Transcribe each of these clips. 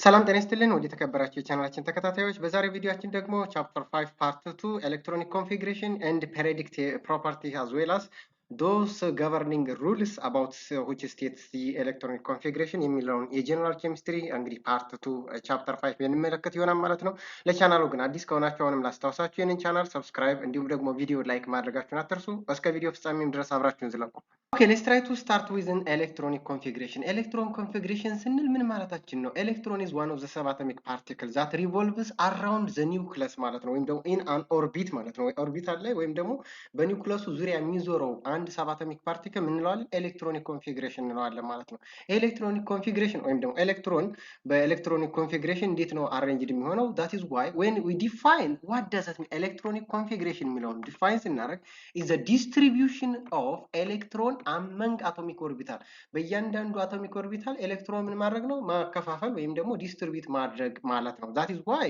ሰላም ጤና ይስጥልን ወደ ተከበራችሁ የቻናላችን ተከታታዮች በዛሬው ቪዲዮአችን ደግሞ ቻፕተር 5 ፓርት 2 ኤሌክትሮኒክ ኮንፊግሬሽን ኤንድ ፔሪዮዲክ ፕሮፐርቲ as well as those governing rules about which states the electronic configuration የሚለውን የጀነራል ኬሚስትሪ እንግዲህ ፓርት 2 ቻፕተር 5 የምንመለከት ይሆናል ማለት ነው። ለቻናሉ ግን አዲስ ከሆናችሁ አሁንም ላስታውሳችሁ ይህንን ቻናል ሰብስክራይብ እንዲሁም ደግሞ ቪዲዮ ላይክ ማድረጋችሁን አትርሱ። እስከ ቪዲዮ ፍጻሜም ድረስ አብራችሁን ዝለቁ። Okay, let's try to start with an electronic configuration. Electron configuration ስንል ምን ማለታችን ነው? Electron is one of the subatomic particles that revolves around the nucleus ማለት ነው ወይም ደግሞ in an orbit ማለት ነው። ኦርቢታል ላይ ወይም ደግሞ በኒውክለሱ ዙሪያ የሚዞረው አንድ ሰባቶሚክ ፓርቲክል ምን እንለዋለን? ኤሌክትሮኒክ ኮንፊግሬሽን እንለዋለን ማለት ነው። ኤሌክትሮኒክ ኮንፊግሬሽን ወይም ደግሞ ኤሌክትሮን በኤሌክትሮኒክ ኮንፊግሬሽን እንዴት ነው አሬንጅድ የሚሆነው? that is why when we define what does it mean electronic configuration የሚለውን ዲፋይን ስናደርግ is the distribution of electron among atomic orbital በእያንዳንዱ አቶሚክ ኦርቢታል ኤሌክትሮን ምን ማድረግ ነው? ማከፋፈል ወይም ደግሞ ዲስትሪቢዩት ማድረግ ማለት ነው። that is why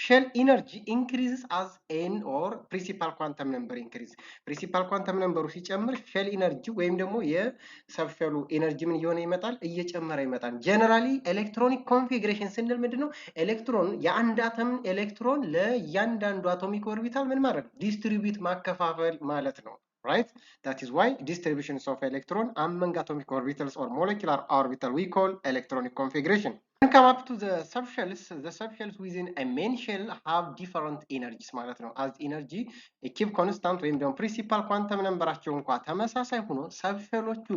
shell energy increases as n or principal quantum number increase principal quantum number ሲጨምር shell energy ወይም ደግሞ የሰብሸሉ ኤነርጂ ምን እየሆነ ይመጣል? እየጨመረ ይመጣል። ጀነራሊ ኤሌክትሮኒክ ኮንፊግሬሽን ስንል ምንድነው? ኤሌክትሮን የአንድ አተም ኤሌክትሮን ለእያንዳንዱ አቶሚክ ኦርቢታል ምን ማድረግ? ዲስትሪቢዩት ማከፋፈል ማለት ነው። Right? That is why distributions of electron among atomic orbitals or molecular orbital we call electronic configuration. When come up to the subshells within a main shell have different energies ማለት ነው። as energy keep constant ወይም ደግሞ principal quantum numberአቸው እንኳን ተመሳሳይ ሆኖ ሰብሸሎቹ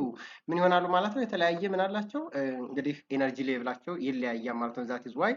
ምን ይሆናሉ ማለት ነው? የተለያየ ምን አላቸው? እንግዲህ ኤነርጂ ሌቭላቸው ይለያያል ማለት ነው። that is why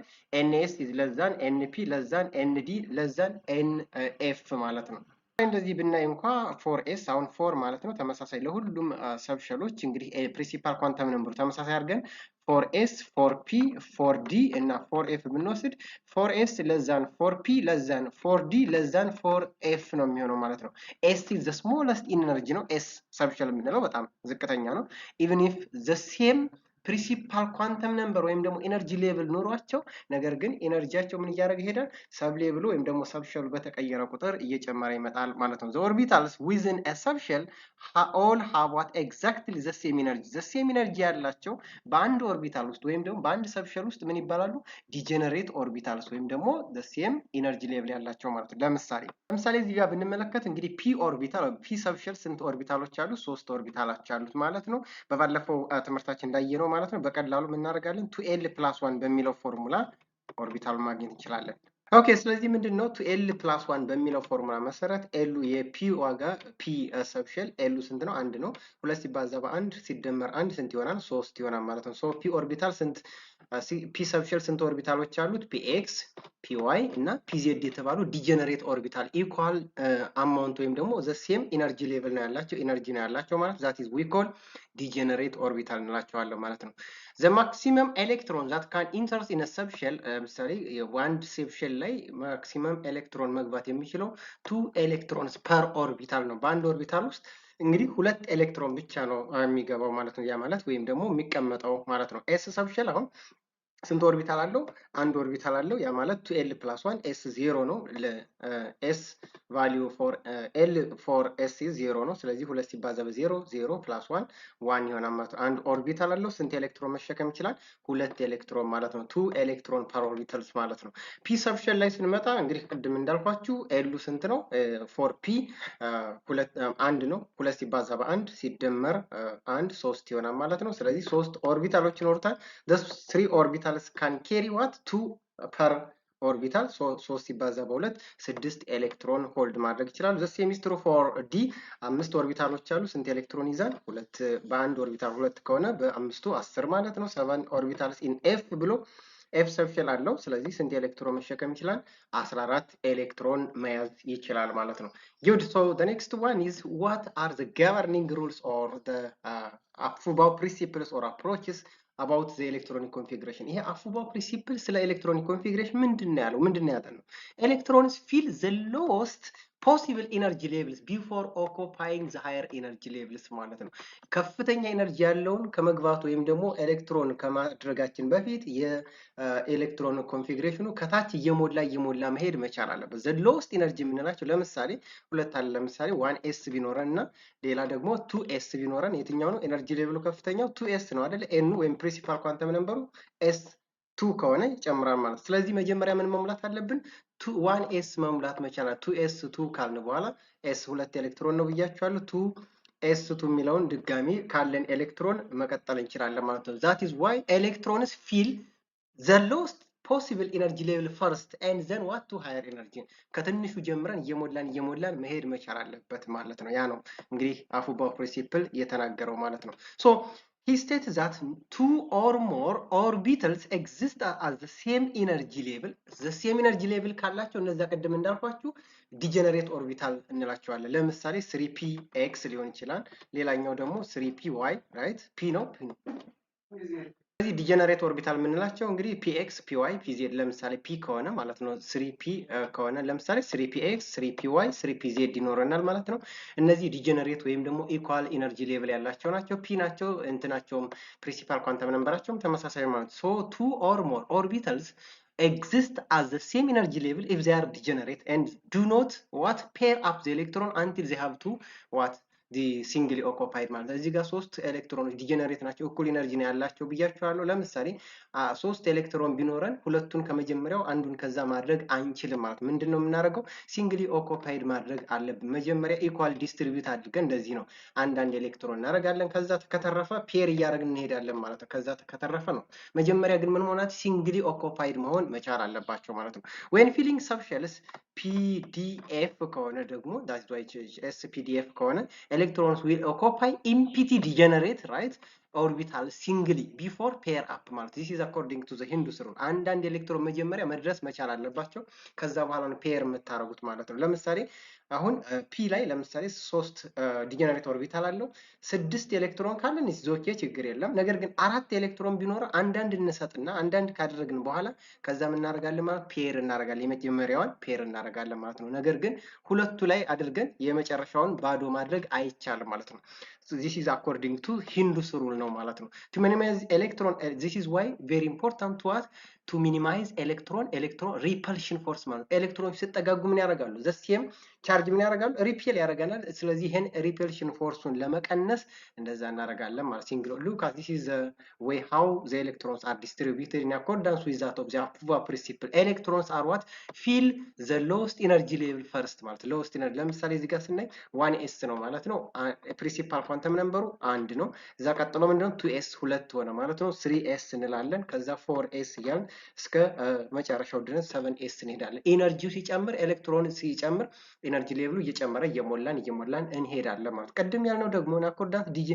ns is less than np less than nd less than nf ማለት ነው። እንደዚህ ብናይ እንኳ 4s አሁን 4 ማለት ነው ተመሳሳይ ለሁሉም ሰብሸሎች እንግዲህ ፕሪንሲፓል ኳንተም ነምበሩ ተመሳሳይ አድርገን 4s 4p 4d እና 4f ብንወስድ 4s ለዛን 4p ለዛን 4d ለዛን 4f ነው የሚሆነው ማለት ነው። s is the smallest in energy ነው። s ሰብሸል የምንለው በጣም ዝቅተኛ ነው። even if the same ፕሪንሲፓል ኳንተም ነምበር ወይም ደግሞ ኤነርጂ ሌቭል ኖሯቸው ነገር ግን ኤነርጂያቸው ምን እያደረገ ይሄዳል? ሰብ ሌቭሉ ወይም ደግሞ ሰብሸሉ በተቀየረ ቁጥር እየጨመረ ይመጣል ማለት ነው። the orbitals within a subshell all have what exactly the same energy ያላቸው በአንድ ኦርቢታል ውስጥ ወይም ደግሞ በአንድ ሰብሸል ውስጥ ምን ይባላሉ? ዲጀነሬት ኦርቢታልስ ወይም ደግሞ the same energy level ያላቸው ማለት ነው። ለምሳሌ እዚህ ጋር ብንመለከት እንግዲህ ፒ ኦርቢታል ፒ ሰብሸል ስንት ኦርቢታሎች አሉ? 3 ኦርቢታሎች አሉት ማለት ነው። በባለፈው ትምህርታችን እንዳየነው ማለት ነው በቀላሉ ምን እናደርጋለን? 2l+1 በሚለው ፎርሙላ ኦርቢታሉን ማግኘት እንችላለን። ኦኬ ስለዚህ ምንድነው 2l+1 በሚለው ፎርሙላ መሰረት ኤሉ የፒ ዋጋ ፒ ሰብሸል ኤሉ ስንት ነው? 1 ነው። 2 ሲባዛ በ1 ሲደመር 1 ስንት ይሆናል? 3 ይሆናል ማለት ነው። ሶ ፒ ኦርቢታል ስንት ፒ ሰብሸል ስንት ኦርቢታሎች አሉት? ፒኤክስ ፒዋይ እና ፒዜድ የተባሉ ዲጀነሬት ኦርቢታል ኢኳል አማውንት ወይም ደግሞ ዘ ሴም ኢነርጂ ሌቭል ነው ያላቸው ኢነርጂ ነው ያላቸው ማለት ዛት ኢዝ ዊ ኮል ዲጀነሬት ኦርቢታል እንላቸዋለን ማለት ነው። ዘ ማክሲመም ኤሌክትሮን ዛት ካን ኢንተርስ ኢን ሰብሸል ለምሳሌ ዋንድ ሰብሸል ላይ ማክሲመም ኤሌክትሮን መግባት የሚችለው 2 ኤሌክትሮንስ ፐር ኦርቢታል ነው። በአንድ ኦርቢታል ውስጥ እንግዲህ 2 ኤሌክትሮን ብቻ ነው የሚገባው ማለት ነው። ያ ማለት ወይም ደግሞ የሚቀመጠው ማለት ነው። ኤስ ሰብሸል አሁን ስንት ኦርቢታል አለው? አንድ ኦርቢታል አለው። ያ ማለት 2l+1 s 0 ነው። ለs ቫልዩ ፎር l ፎር s 0 ነው። ስለዚህ 2 ሲባዛ በ0 0 + 1 1 ይሆናል ማለት ነው። አንድ ኦርቢታል አለው ስንት ኤሌክትሮን መሸከም ይችላል? 2 ኤሌክትሮን ማለት ነው። 2 ኤሌክትሮን ፐር ኦርቢታልስ ማለት ነው። ፒ ሰብሸል ላይ ስንመጣ እንግዲህ ቅድም እንዳልኳችሁ ኤሉ ስንት ነው? 4p 1 ነው። 2 ሲባዛ በ1 ሲደመር 1 3 ይሆናል ማለት ነው። ስለዚህ 3 ኦርቢታሎች ይኖሩታል። the 3 orbitals can carry what 2 per ኦርቢታል 3 ሲባዛ በ2 6 ኤሌክትሮን ሆልድ ማድረግ ይችላል። the same is true for d 5 ኦርቢታሎች አሉ። ስንት ኤሌክትሮን ይዛል? 2 በአንድ ኦርቢታል 2 ከሆነ በአምስቱ 10 ማለት ነው። 7 orbitals in f ብሎ ኤፍ ሰብሸል አለው። ስለዚህ ስንት ኤሌክትሮን መሸከም ይችላል? 14 ኤሌክትሮን መያዝ ይችላል ማለት ነው። good so the next one is what are the governing rules or the አፉባው principles or approaches about the electronic configuration ይሄ አፉባው ፕሪንሲፕል ስለ ኤሌክትሮኒክ ኮንፊግሬሽን ምንድነው ያለው? ምንድነው ያጠናው? ኤሌክትሮንስ ፊል the lowest possible energy levels before occupying the higher energy levels ማለት ነው። ከፍተኛ ኤነርጂ ያለውን ከመግባት ወይም ደግሞ ኤሌክትሮን ከማድረጋችን በፊት የኤሌክትሮን ኮንፊግሬሽኑ ከታች እየሞላ መሄድ መቻል አለበት። the lowest energy የምንላቸው ለምሳሌ ሁለት አለ። ለምሳሌ 1s ቢኖረን እና ሌላ ደግሞ 2s ቢኖረን የትኛው ነው ኤነርጂ ሌቭሉ ከፍተኛው? 2s ነው አይደል? n ወይም ፕሪንሲፓል ኳንተም ነምበሩ s 2 ከሆነ ይጨምራል ማለት። ስለዚህ መጀመሪያ ምን መሙላት አለብን? 1s መሙላት መቻል። 2s 2 ካልን በኋላ s ሁለት ኤሌክትሮን ነው ብያችኋለሁ። 2s2 የሚለውን ድጋሚ ካለን ኤሌክትሮን መቀጠል እንችላለን ማለት ነው። that is why electrons fill the lowest possible energy level first and then what to higher energy ከትንሹ ጀምረን እየሞላን መሄድ መቻል አለበት ማለት ነው። ያ ነው እንግዲህ አፉባው ፕሪንሲፕል የተናገረው ማለት ነው። so he states that two or more orbitals exist at the same energy level. the same energy level ካላቸው እነዛ ቀደም እንዳልኳችሁ ዲጀነሬት ኦርቢታል እንላቸዋለን። ለምሳሌ 3px ሊሆን ይችላል። ሌላኛው ደግሞ 3py right p ነው ስለዚህ ዲጀነሬት ኦርቢታል የምንላቸው እንግዲህ px py pz ለምሳሌ p ከሆነ ማለት ነው 3p ከሆነ ለምሳሌ 3px 3py 3pz ይኖረናል ማለት ነው። እነዚህ ዲጀነሬት ወይም ደግሞ ኢኳል ኢነርጂ ሌቭል ያላቸው ናቸው። p ናቸው እንትናቸውም ፕሪንሲፓል ኳንተም ነምበራቸውም ተመሳሳይ ማለት so two or more orbitals exist at the same energy level if they are degenerate and do not what pair up the electron until they have to what ሲንግሊ ኦኮፓይድ ማለት እዚህ ጋር ሶስት ኤሌክትሮኖች ዲጀነሬት ናቸው እኩል ኢነርጂ ነው ያላቸው ብያችኋለሁ። ለምሳሌ ሶስት ኤሌክትሮን ቢኖረን ሁለቱን ከመጀመሪያው አንዱን ከዛ ማድረግ አንችልም ማለት ምንድነው የምናደርገው? ሲንግሊ ኦኮፓይድ ማድረግ አለብን። መጀመሪያ ኢኳል ዲስትሪቢዩት አድርገን እንደዚህ ነው አንዳንድ ኤሌክትሮን እናደርጋለን። ከዛ ከተረፈ ፔር እያደረግን እንሄዳለን ማለት ነው። ከዛ ከተረፈ ነው መጀመሪያ ግን ምን መሆናት ሲንግሊ ኦኮፓይድ መሆን መቻል አለባቸው ማለት ነው። when filling subshells pdf ከሆነ ደግሞ that's why spdf ከሆነ electrons will occupy empty degenerate right orbital singly before pair up ማለት this is according to the Hindus rule አንዳንድ ኤሌክትሮን መጀመሪያ መድረስ መቻል አለባቸው ከዛ በኋላ ነው ፔር የምታረጉት ማለት ነው። ለምሳሌ አሁን ፒ ላይ ለምሳሌ 3 ዲጀነሬት ኦርቢታል አለው 6 ኤሌክትሮን ካለን ኦኬ ችግር የለም። ነገር ግን 4 ኤሌክትሮን ቢኖር አንዳንድ እንሰጥና አንዳንድ ካደረግን በኋላ ከዛ ምን እናደርጋለን ማለት ፔር እናደርጋለን። የመጀመሪያውን ፔር እናደርጋለን ማለት ነው። ነገር ግን ሁለቱ ላይ አድርገን የመጨረሻውን ባዶ ማድረግ አይቻልም ማለት ነው። so this is according to Hindus rule ነው ማለት ነው። to minimize electron this is why very important to what to minimize electron repulsion force ማለት ኤሌክትሮን ሲጠጋጉ ምን ያደርጋሉ? the same ቻርጅ ምን ያደርጋሉ? ሪፔል ያደርጋናል። ስለዚህ ይሄን ሪፔልሽን ፎርሱን ለመቀነስ እንደዛ እናደርጋለን ማለት ሲንግል look at this is the way how the electrons are distributed in accordance with that of the Afuva principle. electrons are what fill the lowest energy level first ማለት lowest energy ለምሳሌ እዚህ ጋር ስናይ 1s ነው ማለት ነው። ፕሪንሲፓል ኳንተም ነምበሩ 1 ነው። እዛ ቀጥሎ ምንድነው 2s 2 ሆነ ማለት ነው። 3s እንላለን። ከዛ 4s እያልን እስከ መጨረሻው ድረስ 7s እንሄዳለን። ኢነርጂው ሲጨምር ኤሌክትሮን ሲጨምር ኢነርጂ ሌቭሉ እየጨመረ እየሞላን እንሄዳለን ማለት ቀደም ያልነው ደግሞ አኮርዳንት ዲጂ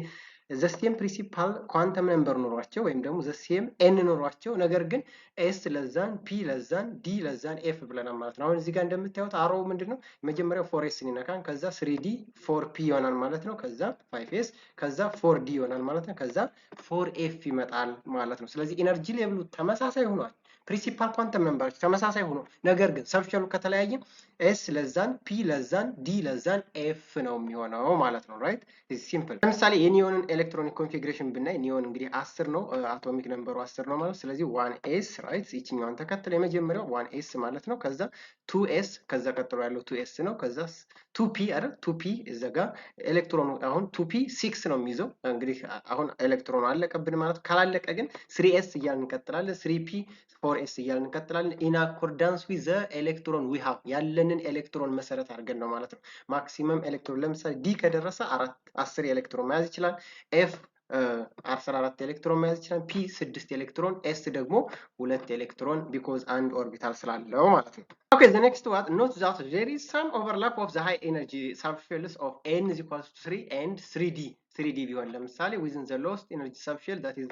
the same principal quantum number ኖሯቸው ወይም ደግሞ the same n ኖሯቸው ነገር ግን s ለዛን p ለዛን d ለዛን f ብለናል ማለት ነው። አሁን እዚህ ጋር እንደምታዩት አሮው ምንድነው መጀመሪያው 4s እንነካን ከዛ 3d 4p ይሆናል ማለት ነው። ከዛ 5s ከዛ 4d ይሆናል ማለት ነው። ከዛ 4f ይመጣል ማለት ነው። ስለዚህ ኢነርጂ ሌቭሉ ተመሳሳይ ሆኗል። ፕሪንሲፓል ኳንተም ነምበሮች ተመሳሳይ ሆኖ ነገር ግን ሰብሸሉ ከተለያየ s ለዛን p ለዛን d ለዛን f ነው የሚሆነው ማለት ነው። ራይት ኢዝ ሲምፕል። ለምሳሌ የኒዮንን ኤሌክትሮኒክ ኮንፊግሬሽን ብናይ ኒዮን እንግዲህ 10 ነው አቶሚክ ነምበሩ 10 ነው ማለት ስለዚህ 1s ራይት ይችኛውን ተከትለ የመጀመሪያው 1s ማለት ነው። ከዛ 2s ከዛ ቀጥሎ ያለው 2s ነው። ከዛ 2p አይደል 2p እዘጋ ኤሌክትሮኑ አሁን 2p 6 ነው የሚይዘው እንግዲህ አሁን ኤሌክትሮኑ አለቀብን ማለት ካላለቀ ግን 3s እያልን እንቀጥላለን 3p 4s እያልን እንቀጥላለን in accordance with the electron we have ያለንን ኤሌክትሮን መሰረት አድርገን ነው ማለት ነው። ማክሲመም ኤሌክትሮን ለምሳሌ d ከደረሰ 10 ኤሌክትሮን መያዝ ይችላል። f 14 ኤሌክትሮን መያዝ ይችላል። p 6 ኤሌክትሮን s ደግሞ 2 ኤሌክትሮን because አንድ ኦርቢታል ስላለው ማለት ነው። okay the next one note that there is some overlap of the high energy subshells of n is equals to 3 and 3d ቢሆን ለምሳሌ within the lowest energy subshell that is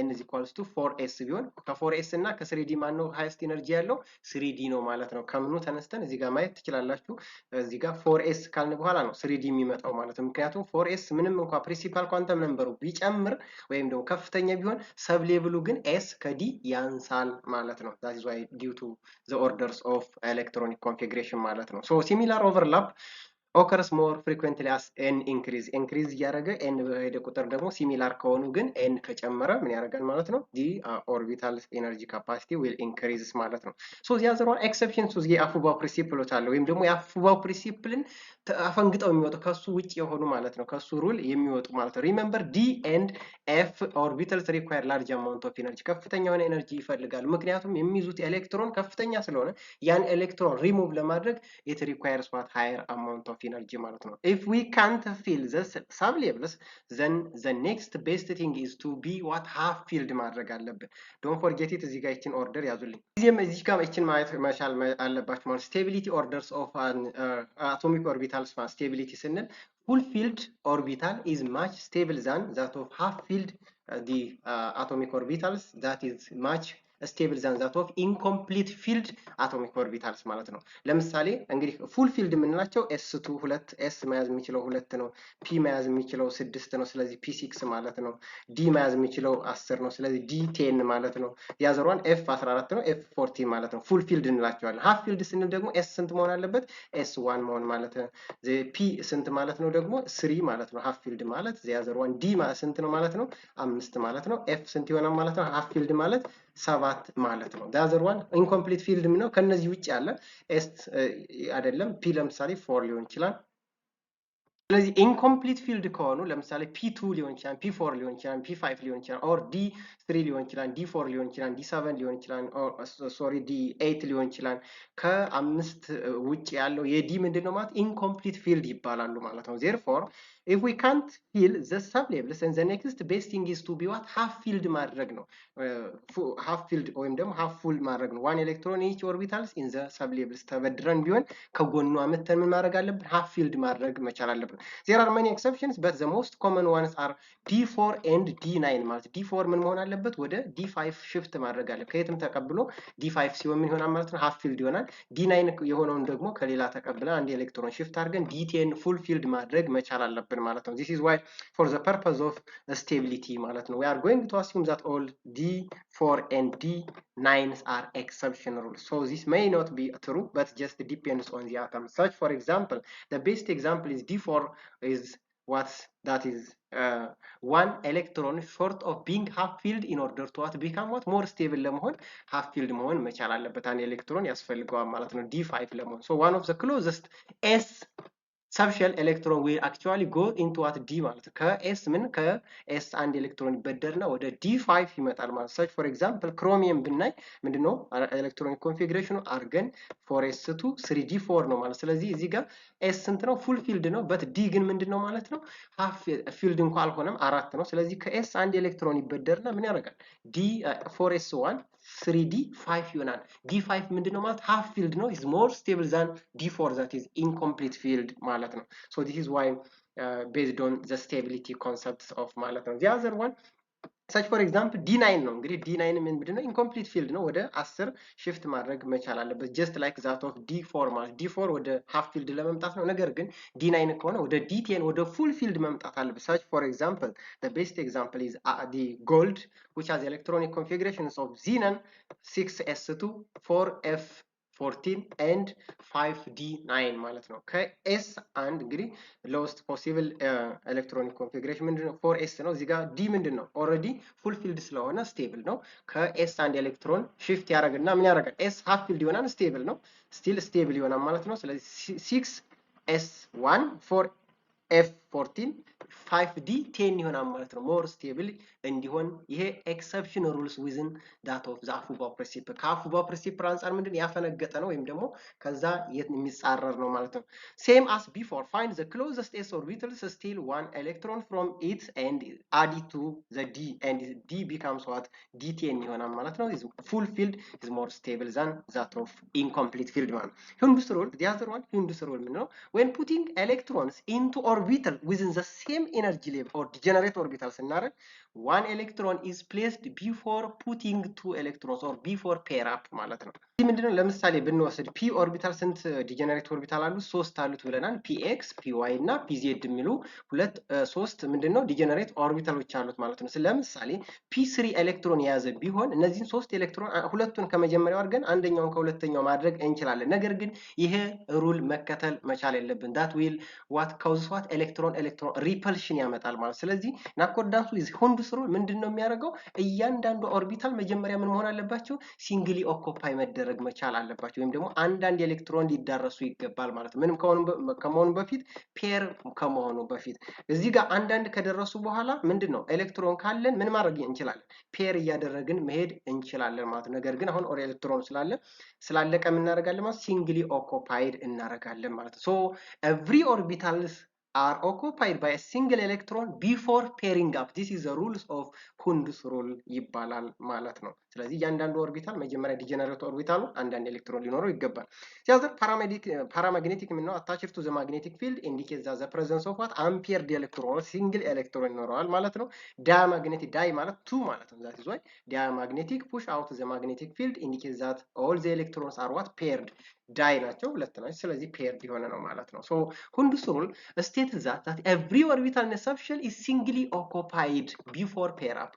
n is equals to 4s ቢሆን ከ4s እና ከ3d ማን ነው highest energy ያለው 3d ነው ማለት ነው። ከምኑ ተነስተን እዚህ ጋር ማየት ትችላላችሁ። እዚህ ጋር 4s ካልን በኋላ ነው 3d የሚመጣው ማለት ነው። ምክንያቱም 4s ምንም እንኳን ፕሪንሲፓል ኳንተም ነምበሩ ቢጨምር ወይም ደግሞ ከፍተኛ ቢሆን ሰብ ሌቭሉ ግን s ከd ያንሳል ማለት ነው። that is why due to the orders of electronic configuration ማለት ነው። so similar overlap occurs more frequently as n increase እያደረገ n በሄደ ቁጥር ደግሞ ሲሚላር ከሆኑ ግን n ከጨመረ ምን ያደርጋል ማለት ነው? the orbital energy capacity will increase ማለት ነው። so the other one exception to the አፉባው ፕሪንሲፕሎች አለ ወይም ደግሞ የአፉባው ፕሪንሲፕልን አፈንግጠው የሚወጡ ከሱ ውጭ የሆኑ ማለት ነው፣ ከሱ ሩል የሚወጡ ማለት ነው። remember d and f orbitals require large amount of energy ከፍተኛ የሆነ ኤነርጂ ይፈልጋሉ። ምክንያቱም የሚይዙት ኤሌክትሮን ከፍተኛ ስለሆነ ያን ኤሌክትሮን ሪሙቭ ለማድረግ it requires what higher amount of energy ማለት ነው። if we can't fill the sublevels then the next best thing is to be what half filled ማድረግ አለብን። don't forget it እዚህ ጋር ይችን ኦርደር ያዙልኝ። እዚህ ጋር ይችን ማየት መቻል አለባችሁ ማለት stability orders of an atomic orbitals stability ስንል full filled orbital is much stable than that of half filled the atomic orbitals that is much stable than that of incomplete filled atomic orbitals ማለት ነው። ለምሳሌ እንግዲህ full filled የምንላቸው s2 2 s መያዝ የሚችለው 2 ነው፣ p መያዝ የሚችለው 6 ነው፣ ስለዚህ p6 ማለት ነው። d መያዝ የሚችለው 10 ነው፣ ስለዚህ d10 ማለት ነው። ያዘሯን f14 ነው፣ f14 ማለት ነው። full filled እንላቸዋለን። half filled ስንል ደግሞ s ስንት መሆን አለበት? s1 መሆን ማለት ነው። p ስንት ማለት ነው? ደግሞ 3 ማለት ነው half filled ማለት። ያዘሯን d ስንት ነው ማለት ነው? 5 ማለት ነው። f ስንት ይሆናል ማለት ነው? half filled ማለት 7 ማለት ነው። the one incomplete field ነው። ከነዚህ ውጭ ያለ s አይደለም። p ለምሳሌ 4 ሊሆን ይችላል። ስለዚህ ኢንኮምፕሊት ፊልድ ከሆኑ ለምሳሌ p2 ሊሆን ይችላል፣ p4 ሊሆን ይችላል፣ p5 ሊሆን ይችላል፣ ኦር d3 ሊሆን ይችላል፣ d4 ሊሆን ይችላል፣ d7 ሊሆን ይችላል፣ ሶሪ d8 ሊሆን ይችላል። ከአምስት ውጭ ያለው የዲ ምንድነው ማለት ኢንኮምፕሊት ፊልድ ይባላሉ ማለት ነው። therefore if we can't fill the sublevels and the next best thing is to be what half filled ማድረግ ነው። half filled ወይም ደግሞ half full ማድረግ ነው። one electron each orbitals in the sublevels ተበድረን ቢሆን ከጎኑ አመተን ምን ማድረግ አለብን? half filled ማድረግ መቻል አለብን። there are many exceptions but the most common ones are d4 and d9 ማለት d4 ምን መሆን አለበት? ወደ d5 shift ማድረግ አለበት። ከየትም ተቀብሎ d5 ሲሆን ምን ይሆናል ማለት ነው? half filled ይሆናል። d9 የሆነውን ደግሞ ከሌላ ተቀብለን አንድ ኤሌክትሮን shift አድርገን d10 full filled ማድረግ መቻል አለብን ማለት ነው። this is why for the purpose of stability ማለት ነው we are going to assume that all d4 and d9s are exception rules. So this may not be true but just depends on the atom. Such for example, the best example is d4 is what that is one electron short of being half filled in order to what become what more stable ለመሆን half filled መሆን መቻል አለበት። አንድ ኤሌክትሮን ያስፈልገዋል ማለት ነው d5 ለመሆን። so one of the closest s subshell electron will actually go into what d ማለት ከs ምን ከs አንድ ኤሌክትሮን ይበደርና ወደ d5 ይመጣል ማለት። such for example chromium ብናይ ምንድነው ኤሌክትሮኒክ ኮንፊግሬሽኑ አርገን 4s2 3d4 ነው ማለት። ስለዚህ እዚህ ጋር s ስንት ነው? full filled ነው። but d ግን ምንድነው ማለት ነው? half filled እንኳን አልሆነም 4 ነው። ስለዚህ ከs አንድ ኤሌክትሮን ይበደርና ምን ያደርጋል? d 4s1 3d5 ይሆናል። d5 ምንድነው ማለት half filled ነው, is more stable than d4 that is incomplete filled ማለት ነው። so this is why based on the stability concepts of ማለት ነው። the other one such for example d9 ነው። እንግዲህ d9 ምንድነው? incomplete field ነው። ወደ 10 shift ማድረግ መቻል አለበት just like that of d4 ማለት d4 ወደ half field ለመምጣት ነው። ነገር ግን d9 ከሆነ ወደ d10 ወደ full field መምጣት አለበት። such for example the best example is the gold which has electronic configurations of xenon 6s2 4f14 and 5d9 ማለት ነው። ከs አንድ እንግዲህ lowest possible electronic configuration ምንድነው? 4s ነው። እዚህ ጋር d ምንድነው? already full filled ስለሆነ stable ነው። ከs አንድ ኤሌክትሮን shift ያደርግና ምን ያደርጋል? s half filled ይሆናል፣ stable ነው። still stable ይሆናል ማለት ነው። ስለዚህ 6s1 4f14 5d10 ይሆናል ማለት ነው። more stable እንዲሆን ይሄ exception rules within that of the አፉባው principle ከአፉባው principle አንፃር ምንድን ያፈነገጠ ነው ወይም ደግሞ ከዛ የሚጻረር ነው ማለት ነው። same as before find the closest s orbitals steal one electron from it and add it to the d and d becomes what d10 ይሆናል ማለት ነው። full filled is more stable than that of incomplete filled ማለት ነው። Hund's rule the other one Hund's rule ምንድነው? when putting electrons into orbital within the same same energy level or degenerate orbital ስናደርግ one electron is placed before putting two electrons or before pair up ማለት ነው። ይህ ምንድነው? ለምሳሌ ብንወስድ ፒ ኦርቢታል ስንት ዲጀነሬት ኦርቢታል አሉ? 3 አሉት ብለናል። ፒኤክስ፣ ፒዋይ እና ፒዜድ የሚሉ ሶስት ምንድነው ዲጀነሬት ኦርቢታሎች አሉት ማለት ነው። ለምሳሌ ፒ3 ኤሌክትሮን የያዘ ቢሆን እነዚህን 3 ኤሌክትሮን ሁለቱን ከመጀመሪያው አድርገን አንደኛውን ከሁለተኛው ማድረግ እንችላለን። ነገር ግን ይሄ ሩል መከተል መቻል የለብን። that will what causes what ኤሌክትሮን ሪፐልሽን ያመጣል ማለት። ስለዚህ ናኮርዳንስ ዊዝ ሁንዱስ ሩል ምንድነው የሚያደርገው? እያንዳንዱ ኦርቢታል መጀመሪያ ምን መሆን አለባቸው? ሲንግሊ ኦኩፓይ መደረግ መቻል አለባቸው፣ ወይም ደግሞ አንዳንድ ኤሌክትሮን ሊዳረሱ ይገባል ማለት ነው። ምንም ከመሆኑ በፊት ፔር ከመሆኑ በፊት እዚህ ጋር አንዳንድ ከደረሱ በኋላ ምንድነው ኤሌክትሮን ካለን ምን ማድረግ እንችላለን? ፔር እያደረግን መሄድ እንችላለን ማለት ነው። ነገር ግን አሁን ኤሌክትሮን ስላለቀ ምን እናደርጋለን ማለት ሲንግሊ ኦኩፓይድ እናደርጋለን ማለት ነው። ሶ ኤቭሪ ኦርቢታልስ are occupied by a single electron before pairing up. This is the rules of Hundus rule ይባላል ማለት ነው። ስለዚህ እያንዳንዱ ኦርቢታል መጀመሪያ ዲጀነሬት ኦርቢታሉ አንዳንድ ኤሌክትሮን ሊኖረው ይገባል። ሲያዘር ፓራማግኔቲክ ነው attached to the magnetic field indicates the presence of what unpaired electron single electron ይኖረዋል ማለት ነው። diamagnetic ዳይ ማለት 2 ማለት ነው። that is why diamagnetic push out the magnetic field indicates that all the electrons are what paired ዳይ ናቸው፣ ሁለት ናቸው። ስለዚህ ፔርድ የሆነ ነው ማለት ነው። ሶ ሁንዱስ ሩል states that every orbital in a subshell is singly occupied before pair up.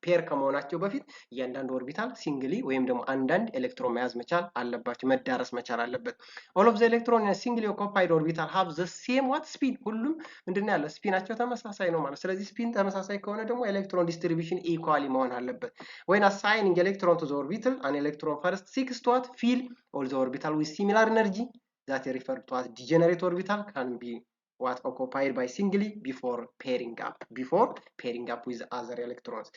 ፔር ከመሆናቸው በፊት እያንዳንዱ ኦርቢታል ሲንግሊ ወይም ደግሞ አንዳንድ ኤሌክትሮን መያዝ መቻል አለባቸው፣ መዳረስ መቻል አለበት። all of the electron in a singly occupied orbital have the same what speed። ሁሉም ምንድነው ያለ ስፒናቸው ተመሳሳይ ነው ማለት። ስለዚህ ስፒን ተመሳሳይ ከሆነ ደግሞ ኤሌክትሮን ዲስትሪቢዩሽን ኢኳሊ መሆን አለበት። when assigning electron to the orbital an electron first seeks to what fill all the orbital with similar energy that is referred to as degenerate orbital can be what occupied by singly before pairing up with other electrons.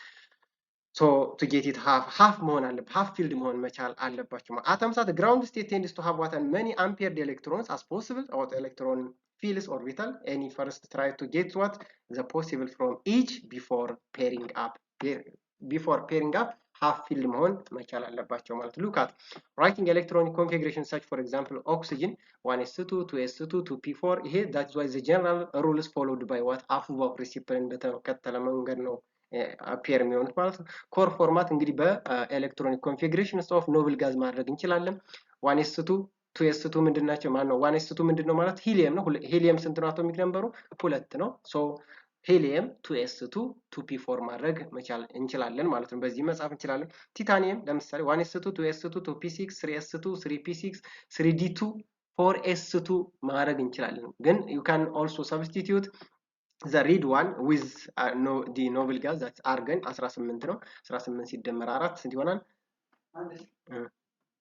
So to get it half መሆን አለበት፣ half filled መሆን መቻል አለባቸው። atoms at the ground state tends to have what many unpaired electrons as possible or electron fills orbital. Any first try to get what the possible from each before pairing up half filled መሆን መቻል አለባቸው ማለት። look at writing electronic configuration such for example oxygen 1s2 2s2 2p4 ይሄ that's why the general rules followed by what አፉባው ፕሪንሲፕል እንደተከተለ መንገድ ነው አፒየር የሚሆኑት ማለት ነው። ኮር ፎርማት እንግዲህ በኤሌክትሮኒክ ኮንፊግሬሽን ኦፍ ኖብል ጋዝ ማድረግ እንችላለን። 1s2 2s2 ምንድናቸው? ማን ነው 1s2 ምንድነው ማለት ሂሊየም ነው። ሂሊየም ስንት ነው አቶሚክ ነምበሩ? 2 ነው። ሶ ሂሊየም 2s2 2p4 ማድረግ መቻል እንችላለን ማለት ነው። በዚህ መጻፍ እንችላለን። ቲታኒየም ለምሳሌ 1s2 2s2 2p6 3s2 3p6 3d2 4s2 ማድረግ እንችላለን። ግን you can also substitute the red one with the noble gas that's argon 18 ነው። 18 ሲደመር 4 ስንት ይሆናል?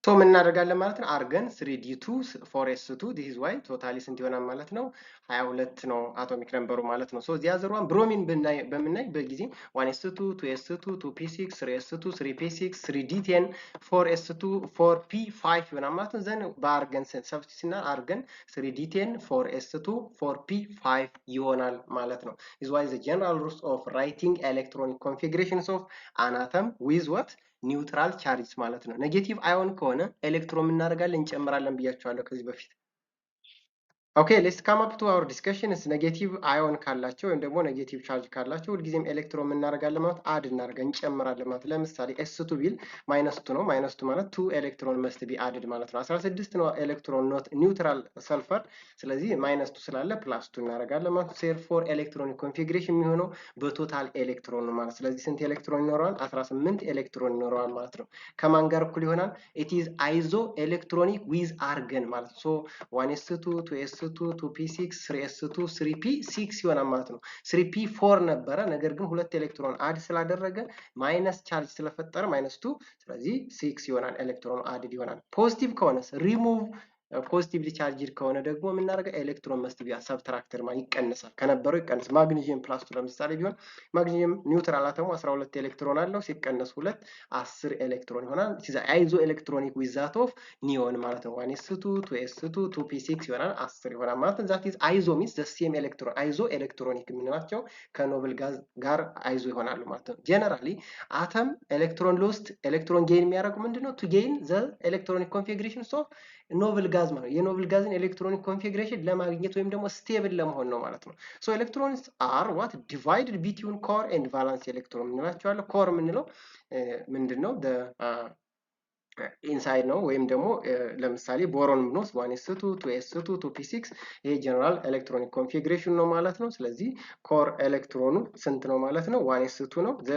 ሶ ምን እናደርጋለን ማለት ነው? አርገን 3d2 4s2 this is why ቶታሊ ስንት ይሆናል ማለት ነው? 22 ነው አቶሚክ ነምበሩ ማለት ነው። ሶ እዚህ ያዘሯን ብሮሚን በምናይ በጊዜ 1s2 2s2 2p6 3s2 3p6 3d10 4s2 4p5 ይሆናል ማለት ነው። ዘን በአርገን ሰብስቲቱሽን አርገን 3d10 4s2 4p5 ይሆናል ማለት ነው። this is why the general rules of writing electronic configurations of an atom with what ኒውትራል ቻርጅ ማለት ነው። ኔጌቲቭ አዮን ከሆነ ኤሌክትሮን እናደርጋለን እንጨምራለን ብያቸዋለሁ ከዚህ በፊት። Okay, let's come up to our discussion. is negative ion ካላቸው ወይም ደግሞ ኔጌቲቭ ቻርጅ ካላቸው ሁልጊዜም ኤሌክትሮን እናደርጋለን ማለት አድ እናደርጋለን እንጨምራለን ማለት። ለምሳሌ s2 ቢል -2 ነው። -2 ማለት 2 ኤሌክትሮን must be added ማለት ነው። 16 ነው ኤሌክትሮን ኖት ኒውትራል ሰልፈር። ስለዚህ -2 ስላለ +2 እናደርጋለን ማለት። therefore ኤሌክትሮኒክ ኮንፊግሬሽን የሚሆነው በቶታል ኤሌክትሮን ነው ማለት። ስለዚህ ስንት ኤሌክትሮን ይኖረዋል? 18 ኤሌክትሮን ይኖረዋል ማለት ነው። ከማን ጋር እኩል ይሆናል? it is iso electronic with argon ማለት። so 1s2 2s2 2p6 3s2 3p6 ይሆናል ማለት ነው። 3p4 ነበረ፣ ነገር ግን ሁለት ኤሌክትሮን አድ ስላደረገ ማይነስ ቻርጅ ስለፈጠረ -2 ስለዚህ 6 ይሆናል ኤሌክትሮን አድድ ይሆናል። ፖዚቲቭ ከሆነስ ሪሙቭ ፖዚቲቭሊ ቻርጅድ ከሆነ ደግሞ የምናደርገው ኤሌክትሮን መስት ቢያ ሰብትራክተር ማለት ይቀንሳል፣ ከነበረው ይቀንስ። ማግኒዚየም +2 ለምሳሌ ቢሆን ማግኒዚየም ኒውትራል አተሙ 12 ኤሌክትሮን አለው፣ ሲቀነስ 2 10 ኤሌክትሮን ይሆናል። ሲዛ አይዞ ኤሌክትሮኒክ ዊዛት ኦፍ ኒዮን ማለት ነው። 1s2 2s2 2p6 ይሆናል 10 ይሆናል ማለት ነው። ዛት ኢዝ አይዞ ሚንስ ዘ ሴም ኤሌክትሮን። አይዞ ኤሌክትሮኒክ የምንላቸው ከኖብል ጋዝ ጋር አይዞ ይሆናሉ ማለት ነው። ጀነራሊ አተም ኤሌክትሮን ሎስት ኤሌክትሮን ጌን የሚያደርጉ ምንድነው? ቱ ጌን ዘ ኤሌክትሮኒክ ኮንፊግሬሽን ኦፍ ኖብል ጋዝ ጋዝ ማለት ነው። የኖብል ጋዝን ኤሌክትሮኒክ ኮንፊግሬሽን ለማግኘት ወይም ደግሞ ስቴብል ለመሆን ነው ማለት ነው። ሶ ኤሌክትሮንስ አር ዋት ዲቫይድድ ቢትዊን ኮር ኤንድ ቫላንስ ኤሌክትሮን እንላቸዋለን። ኮር የምንለው ምንድነው? ኢንሳይድ ነው ወይም ደግሞ ለምሳሌ ቦሮን ብንወስድ 1s2 2s2 2p6 ይሄ ጀነራል ኤሌክትሮኒክ ኮንፊግሬሽን ነው ማለት ነው። ስለዚህ ኮር ኤሌክትሮኑ ስንት ነው ማለት ነው? 1s2 ነው። ዘ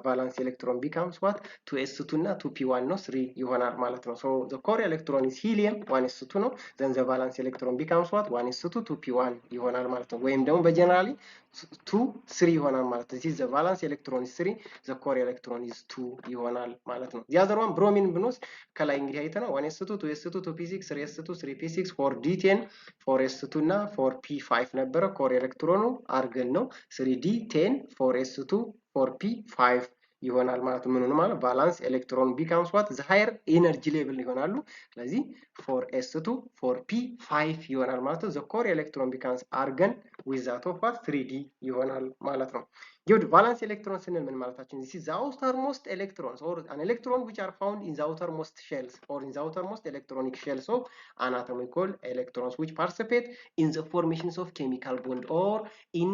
ቫላንስ ኤሌክትሮን ቢካምስ ዋት 2s2 እና 2p1 ነው 3 ይሆናል ማለት ነው። ሶ ዘ ኮር ኤሌክትሮን ኢዝ ሂሊየም 1s2 ነው። ዘን ዘ ቫላንስ ኤሌክትሮን ቢካምስ ዋት 1s2 2p1 ይሆናል ማለት ነው። ወይም ደግሞ በጀነራሊ 2 3 ይሆናል ማለት ነው። እዚህ ዘ ቫላንስ ኤሌክትሮን ኢዝ 3 ዘ ኮር ኤሌክትሮን ኢዝ 2 ይሆናል ማለት ነው። ያዘርዋን ብሮሚን ብንወስድ ከላይ እንግዲህ አይተናል 1s2 2s2 2p6 3s2 3p6 4d10 4s2 እና 4p5 ነበረ። ኮር ኤሌክትሮኑ አርገን ነው 3d10 4s2 4p5 ይሆናል ማለት ነው። ምን ማለት ቫላንስ ኤሌክትሮን ቢካምስ ዋት ዘ ሃየር ኤነርጂ ሌቭል ይሆናሉ። ስለዚህ 4s2 4p5 ይሆናል ማለት ነው። ዘ ኮር ኤሌክትሮን ቢካምስ አርገን ዊዝ ዛት ኦፍ ዋት 3d ይሆናል ማለት ነው። Good. Valence electron ስንል ምን ማለታችን? This is the outermost electrons or an electron which are found in the outermost shells or in the outermost electronic shells of anatomical electrons which participate in the formations of chemical bond or in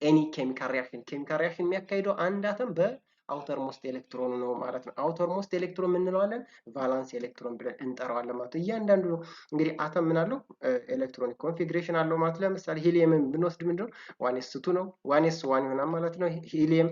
any chemical reaction. Chemical reaction የሚያካሂደው አንድ አተም በአውተርሞስት ኤሌክትሮን ነው ማለት ነው። አውተርሞስት ኤሌክትሮን የምንለዋለን ቫላንስ ኤሌክትሮን ብለን እንጠራዋለን ማለት ነው። እያንዳንዱ እንግዲህ አተም ምን አለው? ኤሌክትሮኒክ ኮንፊግሬሽን አለው ማለት ነው። ለምሳሌ ሂሊየምን ብንወስድ ምንድነው? 1s2 ነው። 1s1 ይሆናል ማለት ነው። ሂሊየም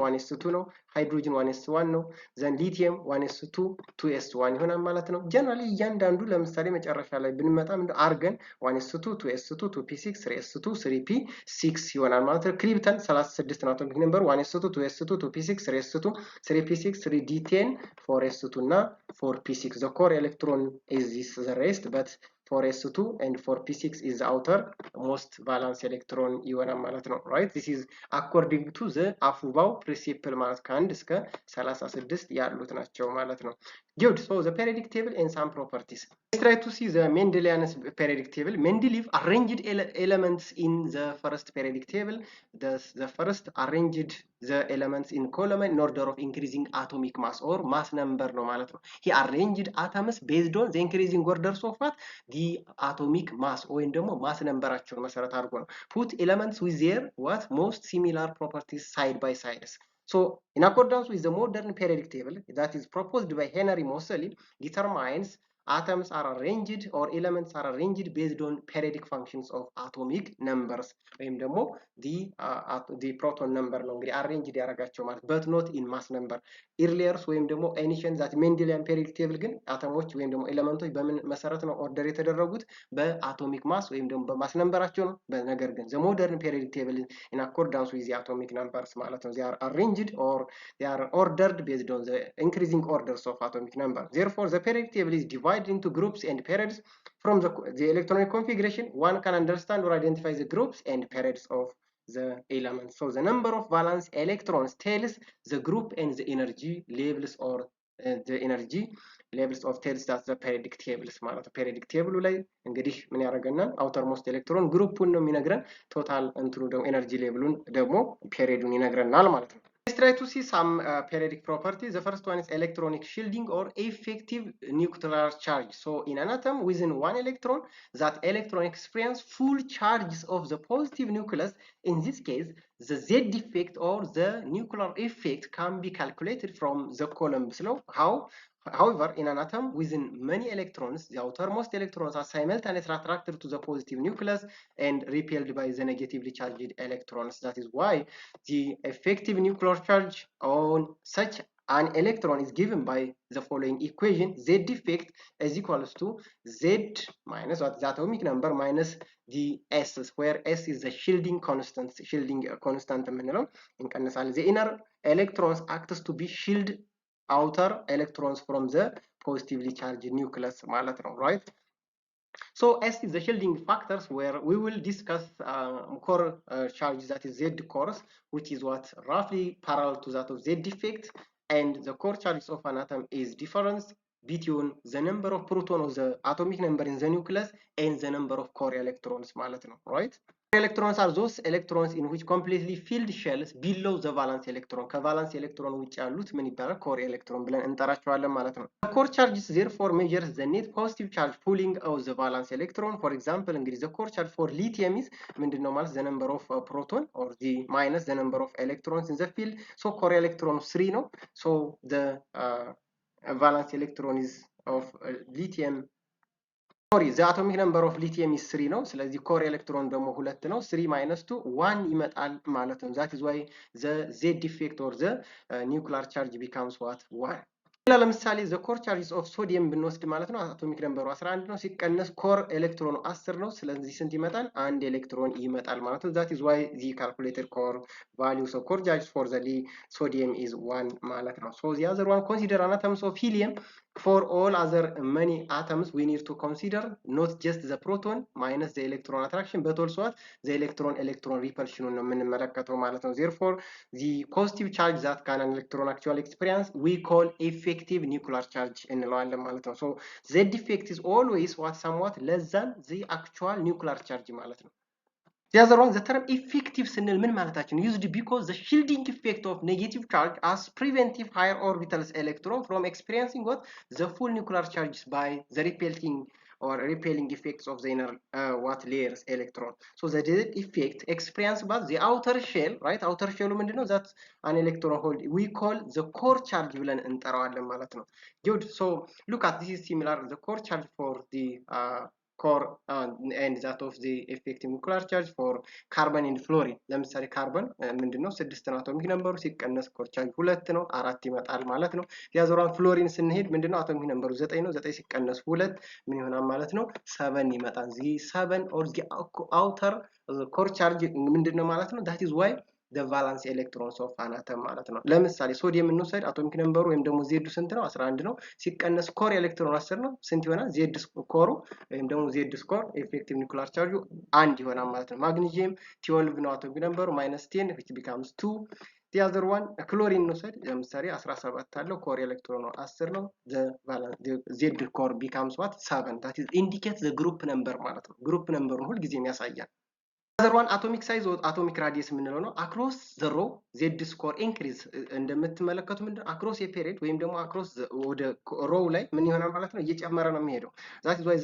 1s2 ነው። ሃይድሮጅን 1s1 ነው። ዘን ሊቲየም 1s2 2s1 ይሆናል ማለት ነው። ጀነራሊ እያንዳንዱ ለምሳሌ መጨረሻ ላይ ብንመጣ ምንድነው? አርገን 1s2 2s2 2p6 3s2 3p6 ይሆናል ማለት ነው። ክሪፕተን 36 ነው አቶሚክ ነምበር 1s2 2s2 2p6 3s2 3p6 3d10 4s2 እና 4p6 the core electron is this the rest but 4s2 and 4p6 is the outermost valence electron ይሆናል ማለት ነው። right this is according to the አፉባው principle ማለት ከ1 እስከ 36 ያሉት ናቸው ማለት ነው። good so the periodic table and some properties. Let's try to see the Mendelian's periodic table. Mendeleev arranged elements in the first periodic table. The first arranged the elements in column in order of increasing atomic mass or mass number ነው ማለት ነው። he arranged atoms based on the increasing orders of what the atomic mass ወይም ደግሞ ማስ ነምበራቸውን መሰረት አድርጎ ነው። put elements with their what most similar properties side by sides. So in accordance with the modern periodic table that is proposed by Henry Moseley determines atoms are arranged or elements are arranged based on periodic functions of atomic numbers ወይም ደግሞ the proton number ነው እንግዲህ arranged ያደርጋቸው ማለት but not in mass number. earlier ወይም ደግሞ ancient that Mendelian periodic table ግን አተሞች ወይም ደግሞ ኤሌመንቶች በምን መሰረት ነው ኦርደር የተደረጉት? በአቶሚክ ማስ ወይም ደግሞ በማስ ነምበራቸው ነው። በነገር ግን the modern periodic table in accordance with the atomic numbers ማለት ነው they are arranged or they are ordered based on the increasing orders of atomic number. Therefore the periodic table is divided into groups and periods. From the electronic configuration one can understand or identify the groups and periods of the elements. So the number of valence electrons tells the group and the energy levels or the energy levels of tells that the periodic tables ማለት ነው። periodic table ላይ እንግዲህ ምን ያደርገናል? outermost electron ግሩፑን ነው የሚነግረን። ቶታል እንትኑ ደግሞ ኤነርጂ ሌቭሉን ደግሞ ፔሪዮዱን ይነግረናል ማለት ነው። Let's try to see some periodic properties. The first one is electronic shielding or effective nuclear charge. So in an atom within one electron, that electron experience full charges of the positive nucleus. In this case, the Z effect or the nuclear effect can be calculated from the column below. How? However, in an atom within many electrons, the outermost electrons are simultaneously attracted to the positive nucleus and repelled by the negatively charged electrons. That is why the effective nuclear charge on such an electron is given by the following equation. Z effect is equals to Z minus what the atomic number minus the S, where S is the shielding constant. Shielding constant የምንለው እንቀንሳለን። The inner electrons acts to be shield outer electrons from the positively charged nucleus ማለት ነው, right? So S is the shielding factors where we will discuss core charge that is Z cores, which is what roughly parallel to that of Z effect, and the core charges of an atom is difference between the number of proton of the atomic number in the nucleus and the number of core electrons ማለት ነው, right? Electrons are those electrons in which completely filled shells below the valence electron ከቫላንስ ኤሌክትሮን ውጭ ያሉት ምን ይባላል? ኮር ኤሌክትሮን ብለን እንጠራቸዋለን ማለት ነው። The core charges therefore measures the net positive charge pulling of the valence electron. For example እንግዲህ the core charge for lithium is ምንድነው ማለት the number of proton or the minus the number of electrons in the field. So core electron 3 ነው. So the valence electron is of lithium sorry the atomic number of lithium is 3 ነው ስለዚህ core electron ደግሞ 2 ነው 3 minus 2 1 ይመጣል ማለት ነው that is why the z defect or the nuclear charge becomes what 1 ለምሳሌ the core charges of sodium ብንወስድ ማለት ነው atomic number 11 ነው ሲቀነስ core electron 10 ነው ስለዚህ ስንት ይመጣል አንድ ኤሌክትሮን ይመጣል ማለት ነው that is why the calculated core values of core charge for the sodium is 1 ማለት ነው so the other one consider atoms of helium for all other many atoms we need to consider not just the proton minus the electron attraction but also the electron repulsion ነው የምንመለከተው ማለት ነው therefore the positive charge that can an electron actually experience we call effective nuclear charge እንለዋለን ማለት ነው so z defect is always what somewhat less than the actual nuclear charge ማለት ነው The other one, the term effective ስንል ምን ማለታችን used because the shielding effect of negative charge as preventive higher orbital electron from experiencing what the full nuclear charges by the repelling effects of the inner what layers electron. So the effect experienced by the outer shell, right? Outer shell ምንድነው? that an electron hold we call the core charge ብለን እንጠራዋለን ማለት ነው. Good. So look at this is similar the core charge for the core and that of the effective nuclear charge for carbon and fluorine ለምሳሌ ካርበን ምንድነው 6 ነው አቶሚክ ነምበሩ ሲቀነስ ኮር ቻርጅ 2 ነው 4 ይመጣል ማለት ነው ያዘሯን ፍሎሪን ስንሄድ ምንድነው አቶሚክ ነምበሩ 9 ነው 9 ሲቀነስ 2 ምን ይሆናል ማለት ነው 7 ይመጣል the 7 or the outer core charge ምንድነው ማለት ነው that is why the valence electrons of an atom ማለት ነው ለምሳሌ ሶዲየም እንውሰድ አቶሚክ ነምበሩ ወይም ደግሞ ዜድ ስንት ነው 11 ነው ሲቀነስ ኮር ኤሌክትሮን 10 ነው ስንት ይሆናል ዜድ ኮሩ ወይም ደግሞ ዜድ ስኮር ኤፌክቲቭ ኒኩላር ቻርጁ 1 ይሆናል ማለት ነው ማግኒዚየም 12 ነው አቶሚክ ነምበሩ -10 which becomes 2 the other one ክሎሪን እንውሰድ ለምሳሌ 17 አለው ኮር ኤሌክትሮን 10 ነው the ዜድ ኮር becomes what 7 that is indicate the group number ማለት ነው ግሩፕ ነምበሩን ሁሉ ጊዜ የሚያሳያል Other one atomic size or atomic radius የምንለው ነው across the row z score increase እንደምትመለከቱ ምንድነው across a period ወይም ደግሞ across ወደ row ላይ ምን ይሆናል ማለት ነው እየጨመረ ነው የሚሄደው that is why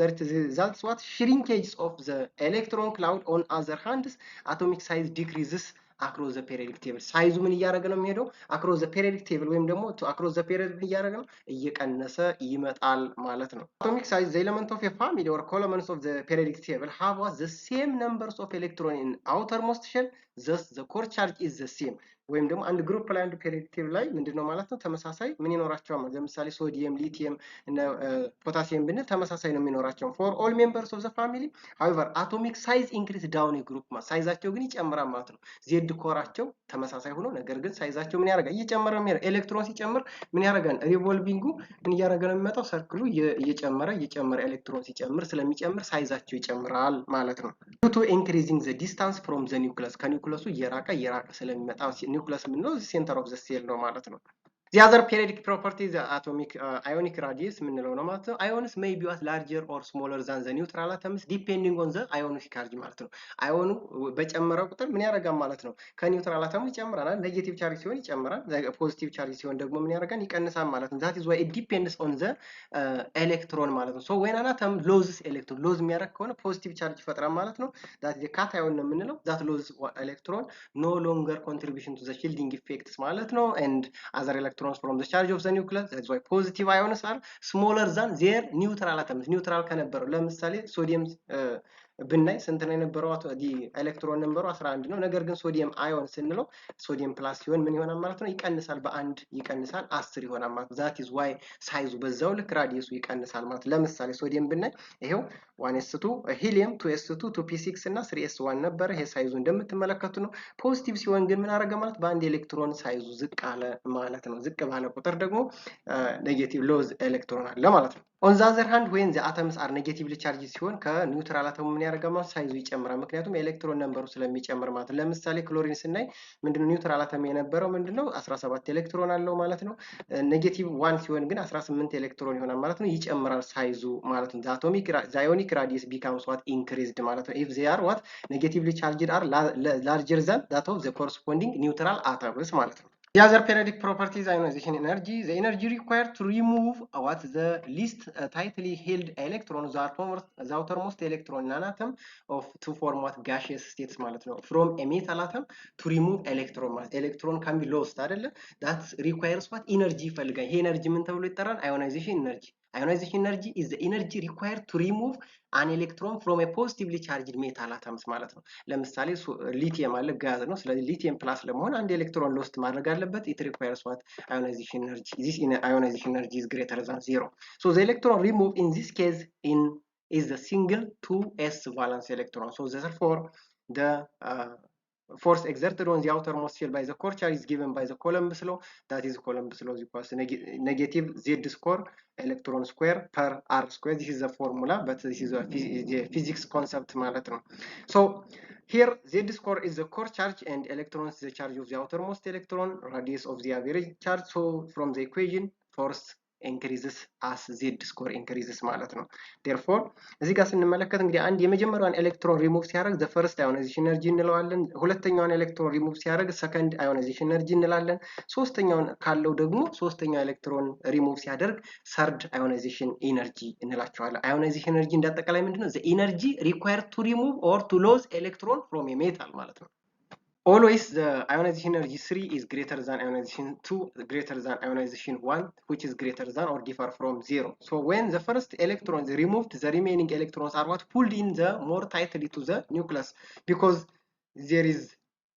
that's what shrinkage of the electron cloud on other hands atomic size decreases across the periodic table ሳይዙ ምን እያደረገ ነው የሚሄደው across the periodic table ወይም ደግሞ across the period እያደረገ ነው እየቀነሰ ይመጣል ማለት ነው atomic size the element of a family or columns of the periodic table have the same numbers of electron in outermost shell thus the core charge is the same ወይም ደግሞ አንድ ግሩፕ ላይ አንድ periodic table ላይ ምንድነው ማለት ነው ተመሳሳይ ምን ይኖራቸዋል ማለት ለምሳሌ ሶዲየም ሊቲየም እና ፖታሲየም ብንል ተመሳሳይ ነው የሚኖራቸው for all members of the family however atomic size increase down a group ሳይዛቸው ግን ይጨምራል ማለት ነው ዜድ ኮራቸው ተመሳሳይ ሆኖ ነገር ግን ሳይዛቸው ምን ያደርጋል እየጨመረ ነው ኤሌክትሮን ሲጨምር ምን ያደርጋል ሪቮልቪንጉ ምን ያደርጋ ነው የሚመጣው ሰርክሉ እየጨመረ ኤሌክትሮን ሲጨምር ስለሚጨምር ሳይዛቸው ይጨምራል ማለት ነው due to increasing the distance from the nucleus ከኒውክለሱ እየራቀ ስለሚመጣ nucleus ምንለው center of the cell ነው ማለት ነው The other periodic property is the atomic ionic radius ምንለው ነው ማለት ነው ions may be larger or smaller than the neutral atoms depending on the ionic charge ማለት ነው አዮኑ በጨመረ ቁጥር ምን ያደርጋል ማለት ነው ከኒውትራል አተሙ ይጨምራል ኔጌቲቭ ቻርጅ ሲሆን ይጨምራል ፖዚቲቭ ቻርጅ ሲሆን ደግሞ ምን ያደርጋል ይቀንሳል ማለት ነው that is why it depends on the electron ማለት ነው so when an atom loses electron lose የሚያደርግ ከሆነ ፖዚቲቭ ቻርጅ ይፈጥራል ማለት ነው that is cation ነው የምንለው that loses electron no longer contribution to the shielding effects ማለት ነው and other electrons from the charge of the nucleus that's why positive ions are smaller than their neutral atoms neutral ከነበረው ለምሳሌ ሶዲየም ብናይ ስንት ነው የነበረው ኤሌክትሮን ነምበሩ 11 ነው ነገር ግን ሶዲየም አዮን ስንለው ሶዲየም ፕላስ ሲሆን ምን ይሆናል ማለት ነው ይቀንሳል በአንድ ይቀንሳል 10 ይሆናል ማለት that is why ሳይዙ በዛው ልክ ራዲየሱ ይቀንሳል ማለት ለምሳሌ ሶዲየም ብናይ ይሄው 1s2 ሂሊየም 2s2 2p6 እና 3s1 ነበር ይሄ ሳይዙ እንደምትመለከቱ ነው ፖዚቲቭ ሲሆን ግን ምን አደረገ ማለት በአንድ ኤሌክትሮን ሳይዙ ዝቅ አለ ማለት ነው ዝቅ ባለ ቁጥር ደግሞ ኔጌቲቭ ሎዝ ኤሌክትሮን አለ ማለት ነው On the other hand, when the atoms are negatively charged ሲሆን ከኒውትራል አተሙ ምን ያደርጋል ማለት ሳይዙ ይጨምራል። ምክንያቱም ኤሌክትሮን ነምበሩ ስለሚጨምር ማለት ነው። ለምሳሌ ክሎሪን ስናይ ምንድነው ኒውትራል አተም የነበረው ምንድነው 17 ኤሌክትሮን አለው ማለት ነው። ኔጌቲቭ 1 ሲሆን ግን 18 ኤሌክትሮን ይሆናል ማለት ነው። ይጨምራል ሳይዙ ማለት ነው። the ionic radius becomes what increased ማለት ነው. if they are what negatively charged are larger than that of the corresponding neutral atoms ማለት ነው. The other periodic property is ionization energy. The energy required to remove what the least tightly held electron, the outermost electron in an atom of to form what gaseous states ማለት ነው. From a metal atom to remove electron ማለት electron can be lost አይደለ? That requires what energy ይፈልጋል። ይሄ energy ምን ተብሎ ይጠራል? Ionization energy. Ionization energy is the energy required to remove an electron from a positively charged metal atoms ማለት ነው። ለምሳሌ ሊቲየም አለ ጋዝ ነው። ስለዚህ ሊቲየም ፕላስ ለመሆን አንድ ኤሌክትሮን ሎስት ማድረግ አለበት። it requires what ionization energy. This ionization energy is greater than 0. So the electron removed in this case is the single 2s valence electron. So therefore the force exerted on the outermost shell by the core charge is given by the Columbus law. That is Columbus law is equals to negative z square electron square per r square. This is the formula, but this is the physics concept ማለት ነው. So here z square is the core charge and electron is the charge of the outermost electron, radius of the average charge. So from the equation, force increases as z square increases ማለት ነው. Therefore እዚህ ጋር ስንመለከት እንግዲህ አንድ የመጀመሪያውን ኤሌክትሮን ሪሙቭ ሲያደርግ the first ionization energy እንለዋለን። ሁለተኛውን ኤሌክትሮን ሪሙቭ ሲያደርግ second ionization energy እንላለን። ሶስተኛውን ካለው ደግሞ ሶስተኛው ኤሌክትሮን ሪሙቭ ሲያደርግ third ionization energy እንላቸዋለን። ionization energy እንዳጠቃላይ ምንድነው? the energy required to remove or to lose electron from a metal ማለት ነው። Always the ionization energy 3 is greater than ionization 2, greater than ionization 1, which is greater than or differ from 0. So when the first electron is removed, the remaining electrons are what pulled in the more tightly to the nucleus, because there is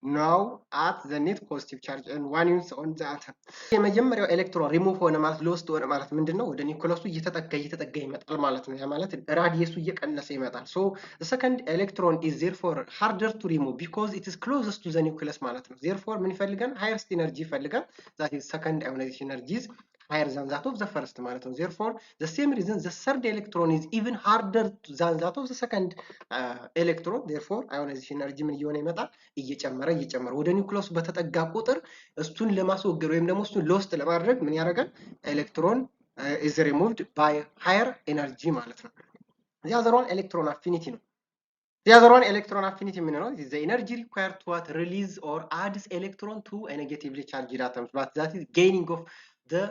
now at the net positive charge and 1 unit on the atom. የመጀመሪያው ኤሌክትሮን ሪሙቭ ሆነ ማለት ሎስት ሆነ ማለት ምንድነው? ወደ ኒውክለሱ እየተጠጋ ይመጣል ማለት ነው። ያ ማለት ራዲየሱ እየቀነሰ ይመጣል። So the second electron is therefore harder to remove because it is closest to the nucleus ማለት ነው። Therefore ምን ይፈልጋል? highest energy ይፈልጋል። That is second ionization energy is higher than that of the first ማለት ነው። Therefore the same reason the third electron is even harder than that of the second electron. Therefore ionization energy ምን እየሆነ ይመጣል? እየጨመረ ወደ ኒውክለሱ በተጠጋ ቁጥር እሱን ለማስወገድ ወይም ደግሞ እሱን ሎስት ለማድረግ ምን ያደርጋል? ኤሌክትሮን is removed by higher energy ማለት ነው። The other one electron affinity ነው። The other one electron affinity ምን ነው? The energy required to what release or adds electron to a negatively charged atoms, but that is gaining of the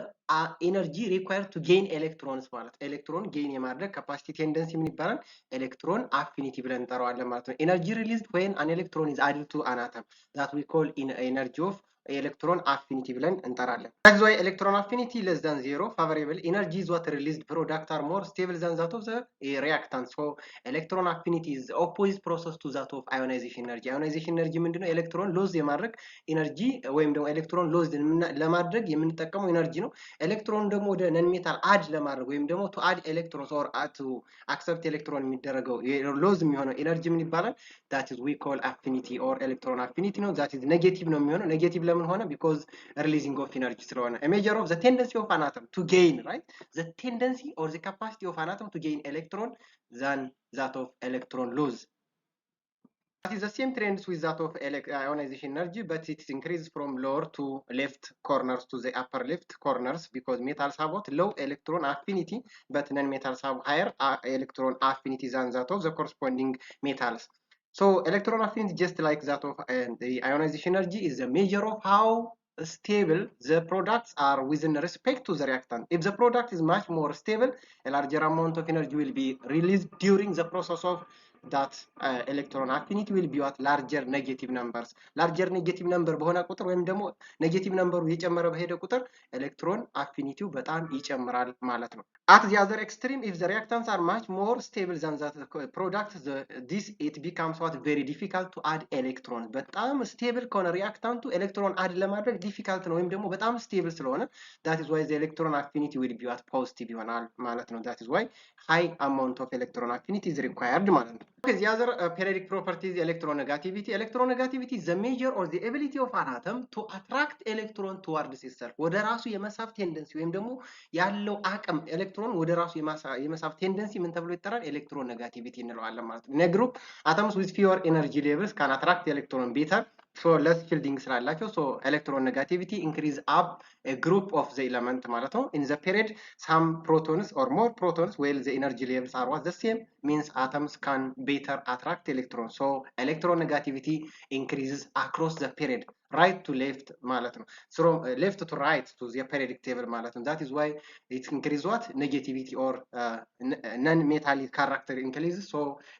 energy required to gain electrons ማለት ኤሌክትሮን ጌን የማድረግ capacity tendency ምን ይባላል? ኤሌክትሮን affinity ብለን እንጠራዋለን ማለት ነው። energy released when an electron is added to an atom, that we call energy of electron affinity ብለን እንጠራለን። That's why electron affinity less than 0 favorable energy is what released product are more stable than that of the reactant. So electron affinity is the opposite process to that of ionization energy. Ionization energy ምንድነው? ኤሌክትሮን ሎዝ የማድረግ ኢነርጂ ወይም ደግሞ ኤሌክትሮን ሎዝ ለማድረግ የምንጠቀመው ኢነርጂ ነው። ኤሌክትሮን ደግሞ ወደ ነን ሜታል አድ ለማድረግ ወይም ደግሞ to add electrons or to accept electron የሚደረገው ሎዝ የሚሆነው ኢነርጂ ምን ይባላል? That is we call affinity or electron affinity ነው። that is ኔጌቲቭ ነው የሚሆነው። ኔጌቲቭ ለምን ሆነ? because releasing of energy ስለሆነ። a measure of the tendency of an atom to gain, right? the tendency or the capacity of an atom to gain electron than that of electron loss. It is the same trends with that of ionization energy, but it increases from lower to left corners to the upper left corners because metals have what low electron affinity, but non-metals have higher electron affinity than that of the corresponding metals. So electron affinity, just like that of the ionization energy, is a measure of how stable the products are within respect to the reactant. If the product is much more stable, a larger amount of energy will be released during the process of that electron affinity will be at larger negative numbers. Larger negative number በሆነ ቁጥር ወይም ደግሞ ኔጌቲቭ ነምበሩ እየጨመረ በሄደ ቁጥር ኤሌክትሮን አፊኒቲው በጣም ይጨምራል ማለት ነው። At the other extreme, if the reactants are much more stable than that product, it becomes what very difficult to add electrons. በጣም ስቴብል ከሆነ ሪአክታንቱ ኤሌክትሮን አድ ለማድረግ ዲፊካልት ነው ወይም ደግሞ በጣም ስቴብል ስለሆነ that is why the electron affinity will be what positive ይሆናል ማለት ነው። that is why high amount of electron affinity is required ማለት ነው። Okay, the other periodic property is electronegativity. Electronegativity is the measure or the ability of an atom to attract electron towards itself. ወደ ራሱ የመሳብ ቴንደንሲ ወይም ደግሞ ያለው አቅም ኤሌክትሮን ወደ ራሱ የመሳብ ቴንደንሲ ምን ተብሎ ይጠራል? ኤሌክትሮኔጋቲቪቲ እንለዋለን ማለት ነው። In a group, atoms with fewer energy levels can attract electron better. So less shielding ስላላቸው so electronegativity increase up a group of the element ማለት ነው. In the period, some protons or more protons while the energy levels are what the same means atoms can better attract electrons. So electronegativity increases across the period, right to left ማለት ነው. From left to right to the periodic table ማለት ነው. That is why it increases what? Negativity or non-metallic character increases. So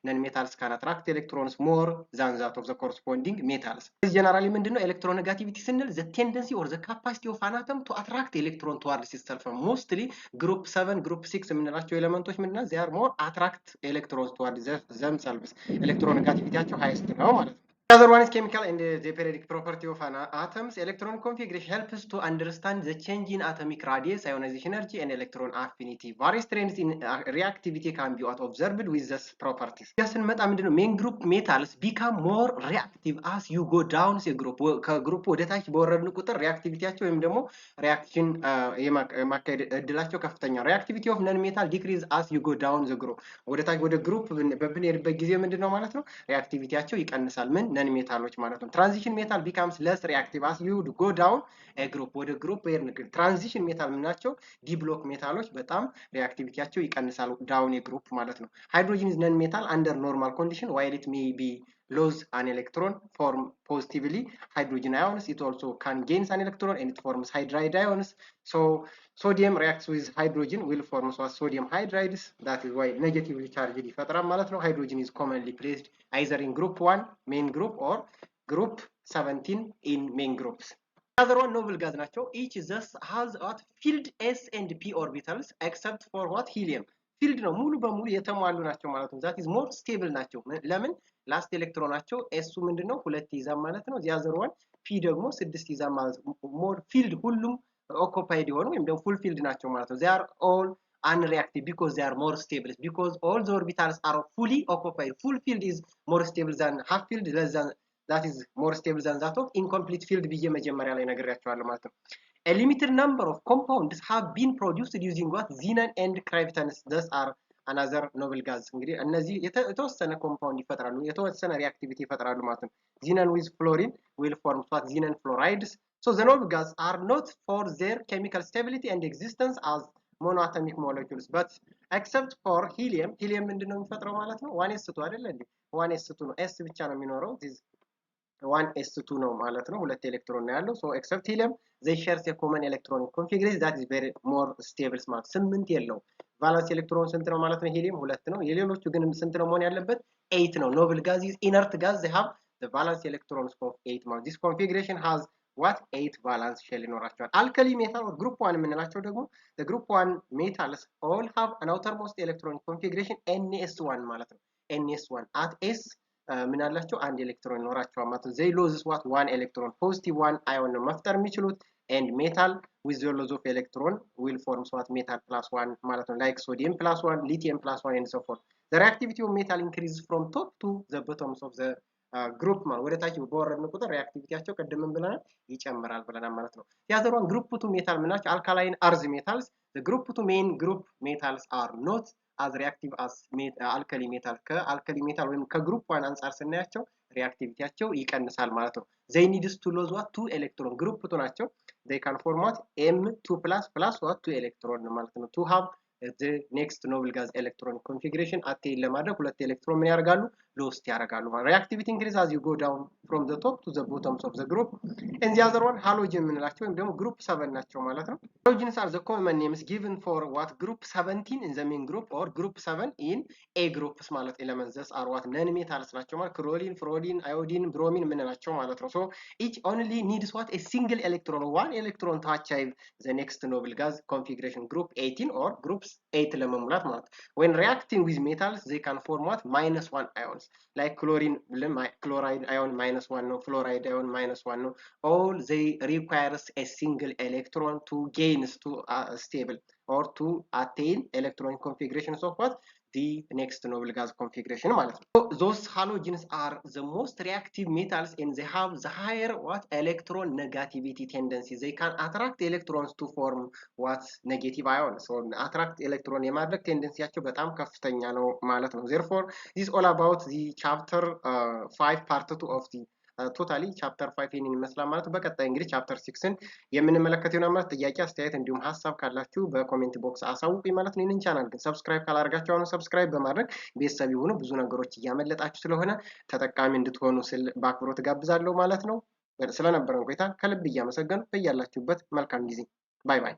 non-metals can attract electrons more than that of the corresponding metals. Generally ምንድነው electronegativity ስንል the tendency or the capacity of an atom to attract electron towards itself. Mostly group 7 group 6 የምንላቸው ኤሌመንቶች ምንድነው? they are more attract electrons towards themselves. electronegativity highest ነው ማለት ነው. The other one is chemical and the periodic property of an atoms. Electron configuration helps to understand the change in atomic radius, ionization energy, and electron affinity. Various trends in reactivity can be observed with these properties. ስንመጣ ምንድነው main group metals become more reactive as you go down the group. ከግሩፕ ወደ ታች በወረድን ቁጥር ሪአክቲቪቲያቸው ወይም ደግሞ ሪአክሽን የማካሄድ እድላቸው ከፍተኛ ነው። reactivity of non metal decrease as you go down the group. ወደ ታች ወደ ግሩፕ በብንሄድበት ጊዜ ምንድነው ማለት ነው ሪአክቲቪቲያቸው ይቀንሳል። ምን ነን ሜታሎች ማለት ነው። ትራንዚሽን ሜታል ቢካምስ ለስ ሪአክቲቭ አስ ዩ ጎ ዳውን ግሩፕ ወደ ግሩፕ ትራንዚሽን ሜታል ምናቸው ዲብሎክ ሜታሎች በጣም ሪአክቲቪቲያቸው ይቀንሳል ዳውን የግሩፕ ማለት ነው። ሃይድሮጂን ኢዝ ነን ሜታል አንደር ኖርማል ኮንዲሽን ዋይል ኢት ሜይ ቢ lose an electron form positively hydrogen ions. It also can gain an electron and it forms hydride ions. So sodium reacts with hydrogen will form sodium hydrides. That is why negatively charged ይፈጥራል ማለት ነው። hydrogen is commonly placed either in group 1 main group or group 17 in main groups. Other one noble gas ናቸው. Each thus has what filled s and p orbitals except for what helium. ፊልድ ነው ሙሉ በሙሉ የተሟሉ ናቸው ማለት ነው። ዛት ኢዝ ሞር ስቴብል ናቸው። ለምን ላስት ኤሌክትሮናቸው ኤሱ ምንድነው ሁለት ይዛም ማለት ነው። ዚያዘር ዋን ፒ ደግሞ 6 ይዛም ማለት ነው። ሞር ፊልድ ሁሉም ኦኩፓይድ የሆኑ ወይም ደግሞ ፉል ፊልድ ናቸው ማለት ነው። they are all unreactive because they are more stable because all the orbitals are fully occupied. Full field is more stable than half field less than that is more stable than that of incomplete field ብዬ መጀመሪያ ላይ ነግሬያቸዋለሁ ማለት ነው። A limited number of compounds have been produced using what xenon and krypton. Thus are another noble gas. እንግዲህ እነዚህ የተወሰነ ኮምፓውንድ ይፈጥራሉ የተወሰነ ሪአክቲቪቲ ይፈጥራሉ ማለት ነው። xenon with fluorine will form what xenon fluorides. So the noble gas are not for their chemical stability and existence as monoatomic molecules but except for helium. helium ምንድነው የሚፈጥረው ማለት ነው? 1s2 አይደለ እንዴ? 1s2 ነው። s ብቻ ነው የሚኖረው። this 1s2 ነው ማለት ነው። ሁለት ኤሌክትሮን ነው ያለው። so except helium they share a common electronic configuration that is very more stable ማለት 8 የለው። ቫላንስ ኤሌክትሮን ስንት ነው ማለት ነው? ሂሊየም 2 ነው። የሌሎቹ ግን ስንት ነው መሆን ያለበት? 8 ነው። noble gas is inert gas they have the valence electrons of 8 ማለት this configuration has what 8 valence shell ይኖራቸዋል። alkali metal or group 1 የምንላቸው ደግሞ the group 1 metals all have an outermost electronic configuration ns1 ማለት ነው። ns1 at s ምን አላቸው አንድ ኤሌክትሮን ይኖራቸዋል ማለት ነው። they loses what one electron positive one ion ነው መፍጠር የሚችሉት and metal with the loss of electron will form what metal plus 1 ማለት ነው like sodium plus 1 lithium plus 1 and so forth. The reactivity of metal increases from top to the bottoms of the group ማለት ወደ ታች በወረድን ቁጥር ሪአክቲቪቲያቸው ቀደምን ብለናል ይጨምራል ብለናል ማለት ነው። ያዘሯን group 2 metal ምናቸው alkaline earth metals. The group 2 main group metals are not as reactive as alkali metal. ከአልካሊ ሜታል ወይም ከግሩፕ 1 አንፃር ስናያቸው ሪአክቲቪቲያቸው ይቀንሳል ማለት ነው። they needs to lose what 2 electron group 2 ናቸው they can form what m2 plus what 2 electron ማለት ነው to have the next noble gas electronic configuration attain ለማድረግ ሁለት ኤሌክትሮን ምን ያደርጋሉ ሎስት ያደርጋሉ። reactivity increase as you go down from the top to the bottoms of the group. and the other one halogen የምንላቸው ወይም ደግሞ group 7 ናቸው ማለት ነው። halogens are the common names given for what group 17 in the main group or group 7 in a groups ማለት elements thus are what non metals ናቸው ማለት chlorine fluorine iodine bromine የምንላቸው ማለት ነው። so each only needs what a single electron one electron to achieve the next noble gas configuration group 18 or group 8 ለመሙላት ማለት when reacting with metals they can form what -1 ions like chlorine chloride ion -1 ነው fluoride ion -1 ነው all they requires a single electron to gain to stable or to attain electronic configurations of what? The next noble gas configuration ማለት ነው። So those halogens are the most reactive metals and they have the higher what? Electron negativity tendency. They can attract electrons to form what? Negative ions. So attract electron የማድረግ ቴንደንሲያቸው በጣም ከፍተኛ ነው ማለት ነው። Therefore, this is all about the chapter 5 part 2 of the ቶታሊ ቻፕተር 5 ይህንን ይመስላል ማለት ነው። በቀጣይ እንግዲህ ቻፕተር 6ን የምንመለከት ይሆናል ማለት። ጥያቄ፣ አስተያየት እንዲሁም ሀሳብ ካላችሁ በኮሜንት ቦክስ አሳውቁኝ ማለት ነው። ይህንን ቻናል ግን ሰብስክራይብ ካላደረጋችሁ አሁን ሰብስክራይብ በማድረግ ቤተሰብ የሆኑ ብዙ ነገሮች እያመለጣችሁ ስለሆነ ተጠቃሚ እንድትሆኑ ስል በአክብሮት ጋብዛለሁ ማለት ነው። ስለነበረን ቆይታ ከልብ እያመሰገኑ በያላችሁበት መልካም ጊዜ። ባይ ባይ።